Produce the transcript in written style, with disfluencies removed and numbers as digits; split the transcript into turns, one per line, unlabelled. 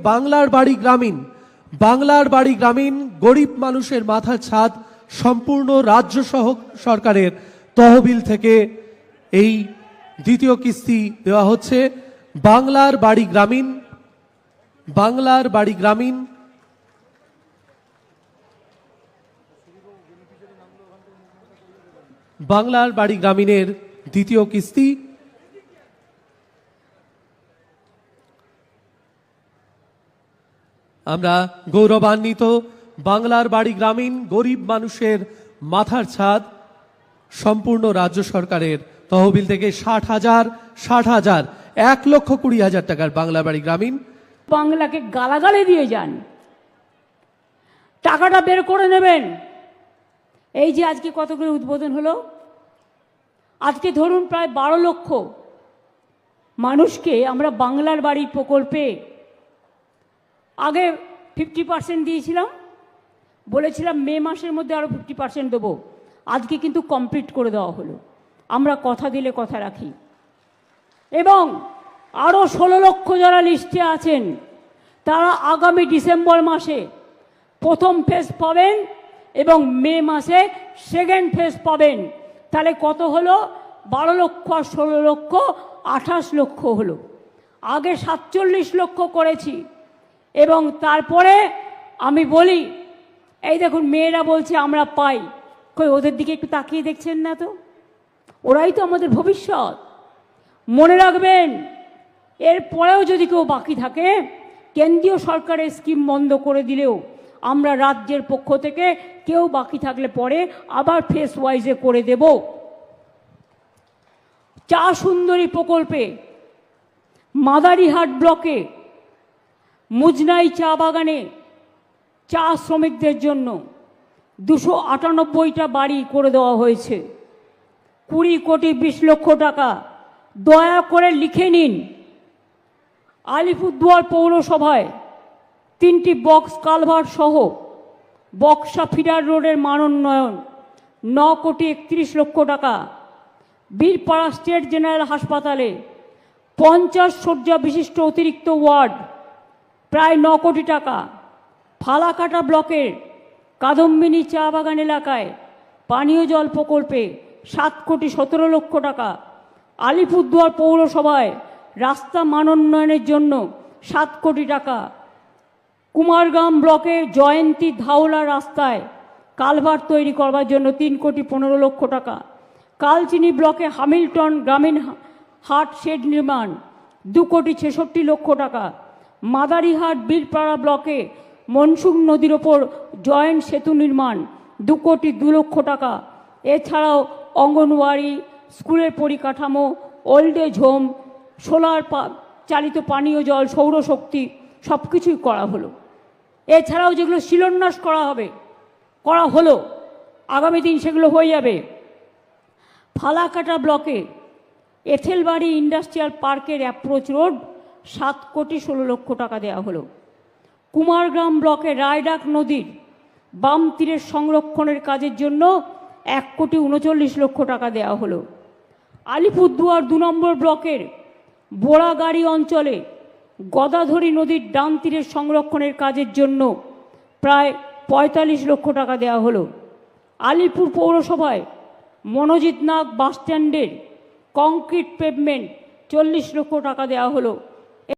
বাংলার বাড়ি গ্রামীণ গরিব মানুষের মাথার ছাদ সম্পূর্ণ রাজ্য সরকারের তহবিল থেকে এই দ্বিতীয় কিস্তি দেওয়া হচ্ছে। বাংলার বাড়ি গ্রামীণের দ্বিতীয় কিস্তি। আমরা গৌরবান্বিত, বাংলার বাড়ি গ্রামীণ গরিব মানুষের মাথার ছাদ সম্পূর্ণ রাজ্য সরকারের তহবিল থেকে 60,000 1,20,000 টাকার বাংলা বাড়ি গ্রামীণ।
বাংলাকে গালাগালি দিয়ে যান, টাকাটা বের করে নেবেন। এই যে আজকে কতগুলো উদ্বোধন হলো, আজকে ধরুন প্রায় 12 লক্ষ মানুষকে আমরা বাংলার বাড়ি প্রকল্পে আগে 50% দিয়েছিলাম, বলেছিলাম মে মাসের মধ্যে আরো 50% দেবো। আজকে কিন্তু কমপ্লিট করে দেওয়া হলো। আমরা কথা দিলে কথা রাখি। এবং আরো 16 লক্ষ যারা লিস্টে আছেন তারা আগামী ডিসেম্বর মাসে প্রথম ফেজ পাবেন এবং মে মাসে সেকেন্ড ফেজ পাবেন। তাহলে কত হলো? 12 লক্ষ আর 16 লক্ষ 28 লক্ষ হলো। আগে 47 লক্ষ করেছি। এবং তারপরে আমি বলি, এই দেখুন মেয়েরা বলছে আমরা পাই, কই ওদের দিকে একটু তাকিয়ে দেখছেন না তো? ওরাই তো আমাদের ভবিষ্যৎ। মনে রাখবেন, এরপরেও যদি কেউ বাকি থাকে, কেন্দ্রীয় সরকারের স্কিম বন্ধ করে দিলেও আমরা রাজ্যের পক্ষ থেকে কেউ বাকি থাকলে পরে আবার ফেস ওয়াইজে করে দেব। চা সুন্দরী প্রকল্পে মাদারিহাট ব্লকে মুজনাই চা বাগানে চা শ্রমিকদের জন্য 298টা বাড়ি করে দেওয়া হয়েছে। 20 কোটি 20 লক্ষ টাকা। দয়া করে লিখে নিন। আলিপুরদুয়ার পৌরসভায় 3টি বক্স কালভার্ট সহ বক্সা ফিডার রোডের মানোন্নয়ন 9 কোটি 31 লক্ষ টাকা। বীরপাড়া স্টেট জেনারেল হাসপাতালে 50 শয্যা বিশিষ্ট অতিরিক্ত ওয়ার্ড প্রায় 9 কোটি টাকা। ফালাকাটা ব্লকের কাদম্বিনী চা বাগান এলাকায় পানীয় জল প্রকল্পে 7 কোটি 17 লক্ষ টাকা। আলিপুরদুয়ার পৌরসভায় রাস্তা মানোন্নয়নের জন্য 7 কোটি টাকা। কুমারগ্রাম ব্লকে জয়ন্তী ধাওলা রাস্তায় কালভার্ট তৈরি করবার জন্য 3 কোটি 15 লক্ষ টাকা। কালচিনি ব্লকে হ্যামিল্টন গ্রামীণ হাট শেড নির্মাণ 2 কোটি 66 লক্ষ টাকা। মাদারিহাট বীরপাড়া ব্লকে মনসুন নদীর ওপর জয়েন্ট সেতু নির্মাণ 2 কোটি 2 লক্ষ টাকা। এছাড়াও অঙ্গনওয়াড়ি, স্কুলের পরিকাঠামো, ওল্ড এজ হোম, সোলার চালিত পানীয় জল, সৌরশক্তি সব কিছুই করা হলো। এছাড়াও যেগুলো শিলান্যাস করা হলো, আগামী দিন সেগুলো হয়ে যাবে। ফালাকাটা ব্লকে এথেলবাড়ি ইন্ডাস্ট্রিয়াল পার্কের অ্যাপ্রোচ রোড 7 কোটি 16 লক্ষ টাকা দেওয়া হলো। কুমারগ্রাম ব্লকে রায়ডাক নদীর বাম তীরের সংরক্ষণের কাজের জন্য 1 কোটি 39 লক্ষ টাকা দেওয়া হলো। আলিপুরদুয়ার 2 নম্বর ব্লকের বোড়াগাড়ি অঞ্চলে গদাধরী নদীর ডান তীরের সংরক্ষণের কাজের জন্য প্রায় 45 লক্ষ টাকা দেওয়া হলো। আলিপুর পৌরসভায় মনোজিৎ নাগ বাসস্ট্যান্ডের কংক্রিট পেভমেন্ট 40 লক্ষ টাকা দেওয়া হলো।